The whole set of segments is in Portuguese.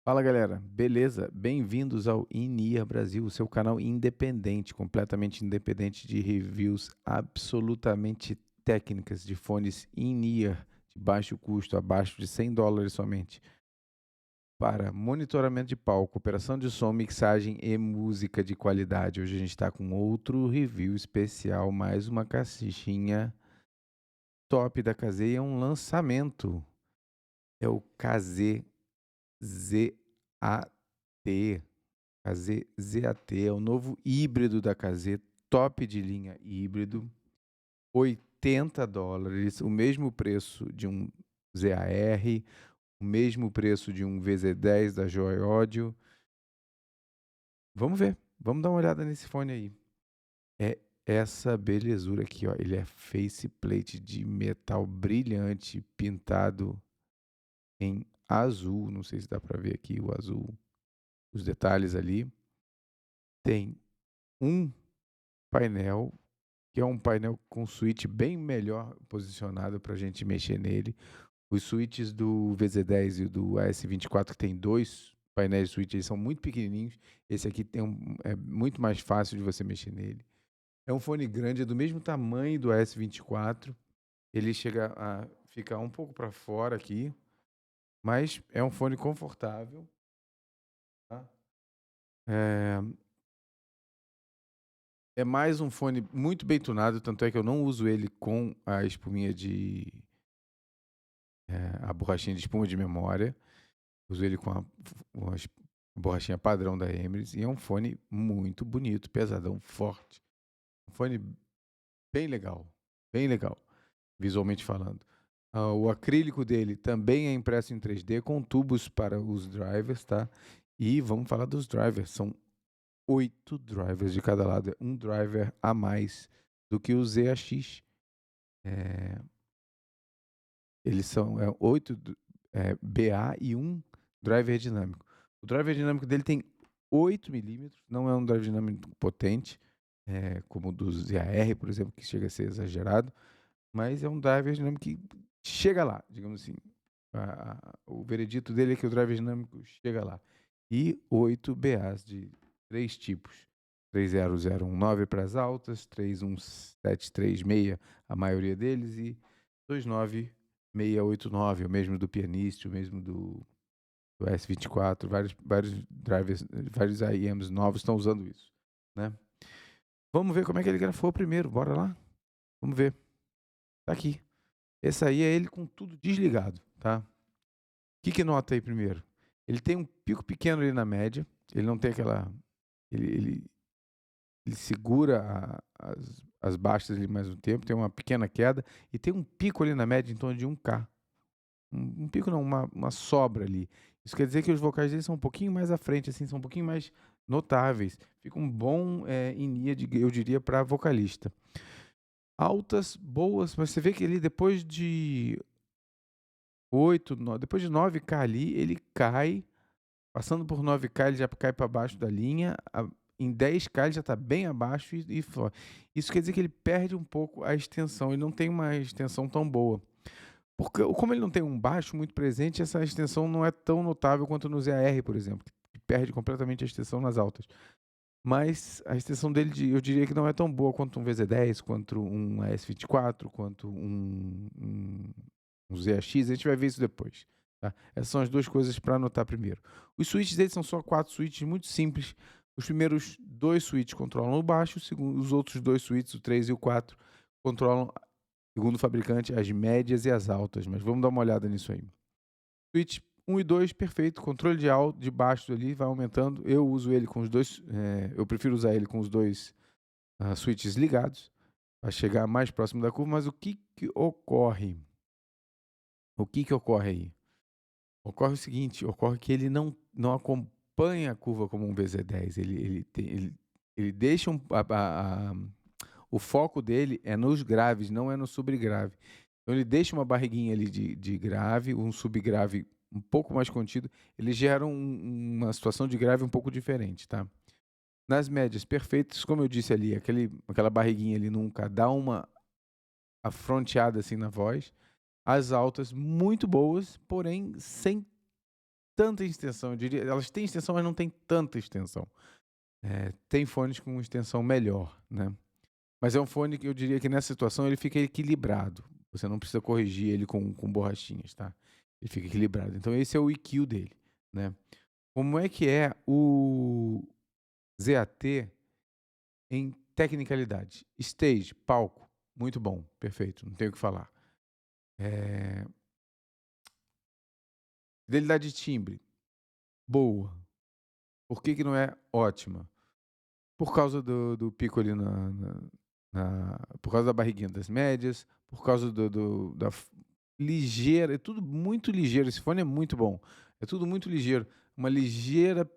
Fala galera, beleza? Bem-vindos ao In-Ear Brasil, o seu canal independente, completamente independente de reviews absolutamente técnicas de fones In-Ear de baixo custo, abaixo de $100 somente, para monitoramento de palco, operação de som, mixagem e música de qualidade. Hoje a gente está com outro review especial, mais uma caixinha top da Kazé, é um lançamento, é o Kazé ZAT. ZAT é o novo híbrido da KZ, top de linha híbrido, $80, o mesmo preço de um ZAR, o mesmo preço de um VZ10 da Joy Audio. Vamos ver, vamos dar uma olhada nesse fone aí. É essa belezura aqui, ó. Ele é faceplate de metal brilhante, pintado em azul. Não sei se dá para ver aqui o azul, os detalhes ali. Tem um painel, que é um painel com switch bem melhor posicionado para a gente mexer nele. Os switches do VZ10 e do AS24, que tem dois painéis de switch, eles são muito pequenininhos. Esse aqui é muito mais fácil de você mexer nele. É um fone grande, é do mesmo tamanho do AS24. Ele chega a ficar um pouco para fora aqui, mas é um fone confortável. Tá? É mais um fone muito bem tunado, tanto é que eu não uso ele com a espuminha a borrachinha de espuma de memória. Uso ele com a borrachinha padrão da Emrys e é um fone muito bonito, pesadão, forte. Um fone bem legal, visualmente falando. O acrílico dele também é impresso em 3D com tubos para os drivers, tá? E vamos falar dos drivers, são 8 drivers de cada lado, é um driver a mais do que o ZAX. Eles são 8 BA e um driver dinâmico. O driver dinâmico dele tem 8 milímetros, não é um driver dinâmico potente, como o do ZAR, por exemplo, que chega a ser exagerado, mas é um driver dinâmico que chega lá, digamos assim. O veredito dele é que o driver dinâmico chega lá. E 8 BAs de 3 tipos. 30019 para as altas, 31736 a maioria deles e 29689, o mesmo do Pianist, o mesmo do S24, vários drivers, vários IEMs novos estão usando isso, né? Vamos ver como é que ele grafou primeiro, bora lá? Vamos ver. Tá aqui. Esse aí é ele com tudo desligado, tá? O que nota aí primeiro? Ele tem um pico pequeno ali na média, ele não tem aquela... Ele segura as baixas ali mais um tempo, tem uma pequena queda e tem um pico ali na média em torno de 1K. Um pico não, uma sobra ali. Isso quer dizer que os vocais dele são um pouquinho mais à frente, assim, são um pouquinho mais notáveis. Fica um bom in-ear, eu diria, para vocalista. Altas, boas, mas você vê que ele depois de 9K ali, ele cai. Passando por 9K, ele já cai para baixo da linha. Em 10K ele já está bem abaixo e isso quer dizer que ele perde um pouco a extensão, ele não tem uma extensão tão boa. Porque, como ele não tem um baixo muito presente, essa extensão não é tão notável quanto no ZAR, por exemplo, que perde completamente a extensão nas altas. Mas a extensão dele, eu diria que não é tão boa quanto um VZ10, quanto um AS24, quanto um ZAX. A gente vai ver isso depois. Tá? Essas são as duas coisas para anotar primeiro. Os switches dele são só 4 switches muito simples. Os primeiros 2 switches controlam o baixo, os outros 2 switches, o 3 e o 4, controlam, segundo o fabricante, as médias e as altas. Mas vamos dar uma olhada nisso aí. Switch 1 e 2, perfeito. Controle de alto, de baixo ali, vai aumentando. Eu uso ele com os dois. Eu prefiro usar ele com os dois switches ligados, para chegar mais próximo da curva. Mas o que ocorre? O que ocorre aí? Ocorre o seguinte: ocorre que ele não acompanha a curva como um VZ10. Ele deixa o foco dele é nos graves, não é no subgrave. Então ele deixa uma barriguinha ali de grave, um subgrave um pouco mais contido, ele gera uma situação de grave um pouco diferente, tá? Nas médias perfeitas, como eu disse ali, aquela barriguinha ali nunca dá uma afronteada assim na voz. As altas muito boas, porém sem tanta extensão, eu diria, elas têm extensão, mas não tem tanta extensão. Tem fones com extensão melhor, né? Mas é um fone que eu diria que nessa situação ele fica equilibrado. Você não precisa corrigir ele com borrachinhas, tá? Ele fica equilibrado. Então esse é o EQ dele, né? Como é que é o ZAT em tecnicalidade? Stage, palco, muito bom, perfeito, não tenho o que falar. Fidelidade de timbre, boa. Por que não é ótima? Por causa do pico ali por causa da barriguinha das médias, por causa da ligeira, é tudo muito ligeiro. Esse fone é muito bom, é tudo muito ligeiro. Uma ligeira,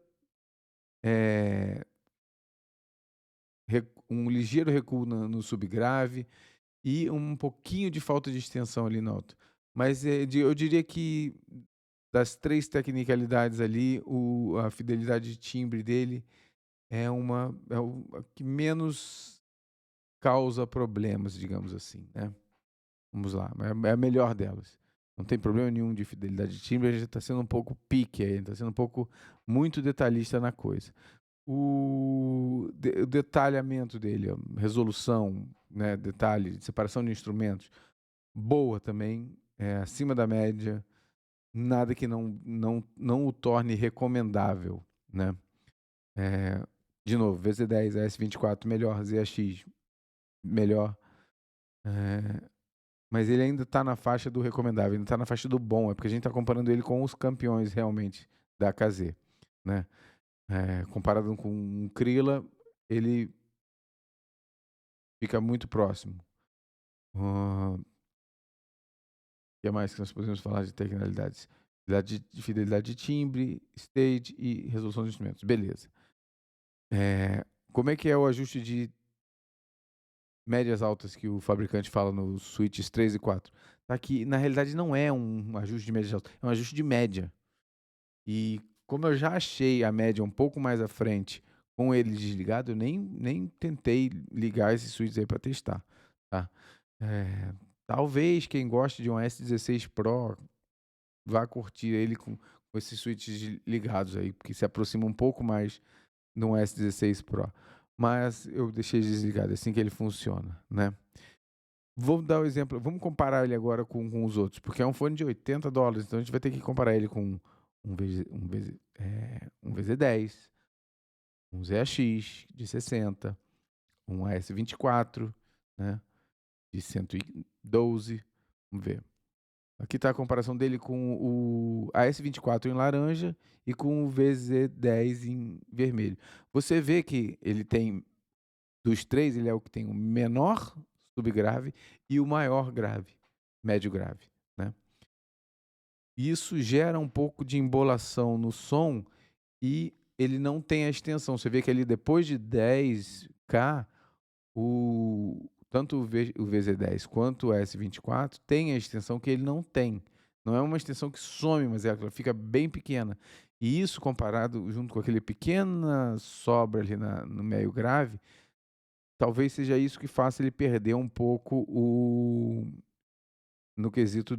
um ligeiro recuo no subgrave e um pouquinho de falta de extensão ali no alto. Mas eu diria que das 3 tecnicalidades ali, a fidelidade de timbre dele é a que menos causa problemas, digamos assim, né. Vamos lá, é a melhor delas. Não tem problema nenhum de fidelidade de timbre, a gente está sendo um pouco pique aí, está sendo um pouco muito detalhista na coisa. O detalhamento dele, a resolução, né, detalhe, separação de instrumentos, boa também, acima da média, nada que não o torne recomendável, né. De novo, VZ10, AS24 melhor, ZX melhor, mas ele ainda está na faixa do recomendável, ainda está na faixa do bom, é porque a gente está comparando ele com os campeões realmente da KZ, né. Comparado com um Krilla, ele fica muito próximo. O que mais que nós podemos falar de tecnicalidades? Fidelidade de timbre, stage e resolução de instrumentos. Beleza. Como é que é o ajuste de médias altas que o fabricante fala nos switches 3 e 4? Tá que, na realidade, não é um ajuste de médias altas, é um ajuste de média. E como eu já achei a média um pouco mais à frente com ele desligado, eu nem tentei ligar esses switches aí para testar, tá? Talvez quem goste de um S16 Pro vá curtir ele com esses switches ligados aí, porque se aproxima um pouco mais de um S16 Pro. Mas eu deixei desligado, é assim que ele funciona, né? Vou dar o exemplo, vamos comparar ele agora com os outros, porque é um fone de $80, então a gente vai ter que comparar ele com um VZ10, um ZX de 60, um AS24, né, de 112. Vamos ver. Aqui está a comparação dele com o AS24 em laranja e com o VZ10 em vermelho. Você vê que ele tem, dos três, ele é o que tem o menor subgrave e o maior grave, médio grave, né? Isso gera um pouco de embolação no som e ele não tem a extensão. Você vê que ali depois de 10K, tanto o VZ10 quanto o S24 tem a extensão que ele não tem. Não é uma extensão que some, mas ela fica bem pequena. E isso comparado junto com aquele pequena sobra ali no meio grave, talvez seja isso que faça ele perder um pouco no quesito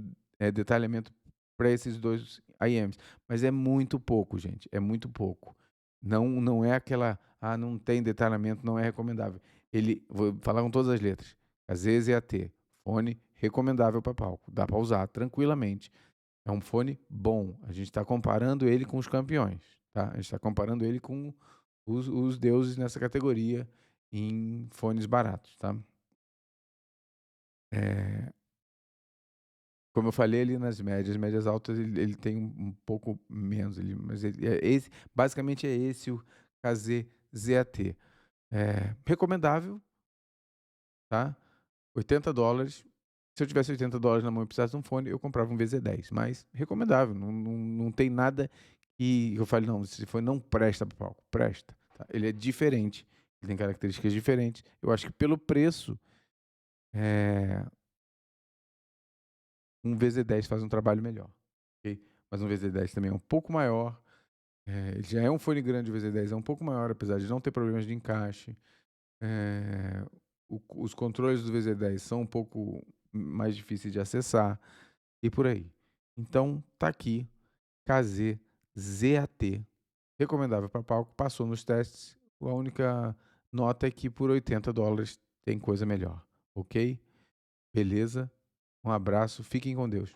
detalhamento para esses dois IEMs. Mas é muito pouco, gente. É muito pouco. Não é aquela, não tem detalhamento, não é recomendável. Vou falar com todas as letras. Às vezes é AT. Fone recomendável para palco. Dá para usar tranquilamente. É um fone bom. A gente está comparando ele com os campeões. Tá? A gente está comparando ele com os deuses nessa categoria em fones baratos. Tá? Como eu falei ali nas médias altas ele tem um pouco menos, mas basicamente é esse o KZ-ZAT. Recomendável, tá? $80. Se eu tivesse $80 na mão e precisasse de um fone, eu comprava um VZ10, mas recomendável, não tem nada que eu fale, não, esse fone não presta para palco, presta, tá? Ele é diferente, ele tem características diferentes. Eu acho que pelo preço, um VZ10 faz um trabalho melhor, ok? Mas um VZ10 também é um pouco maior, ele já é um fone grande, o VZ10 é um pouco maior, apesar de não ter problemas de encaixe. Os controles do VZ10 são um pouco mais difíceis de acessar e por aí. Então, tá aqui, KZ ZAT. Recomendável para palco, passou nos testes. A única nota é que por $80 tem coisa melhor, ok? Beleza? Um abraço, fiquem com Deus.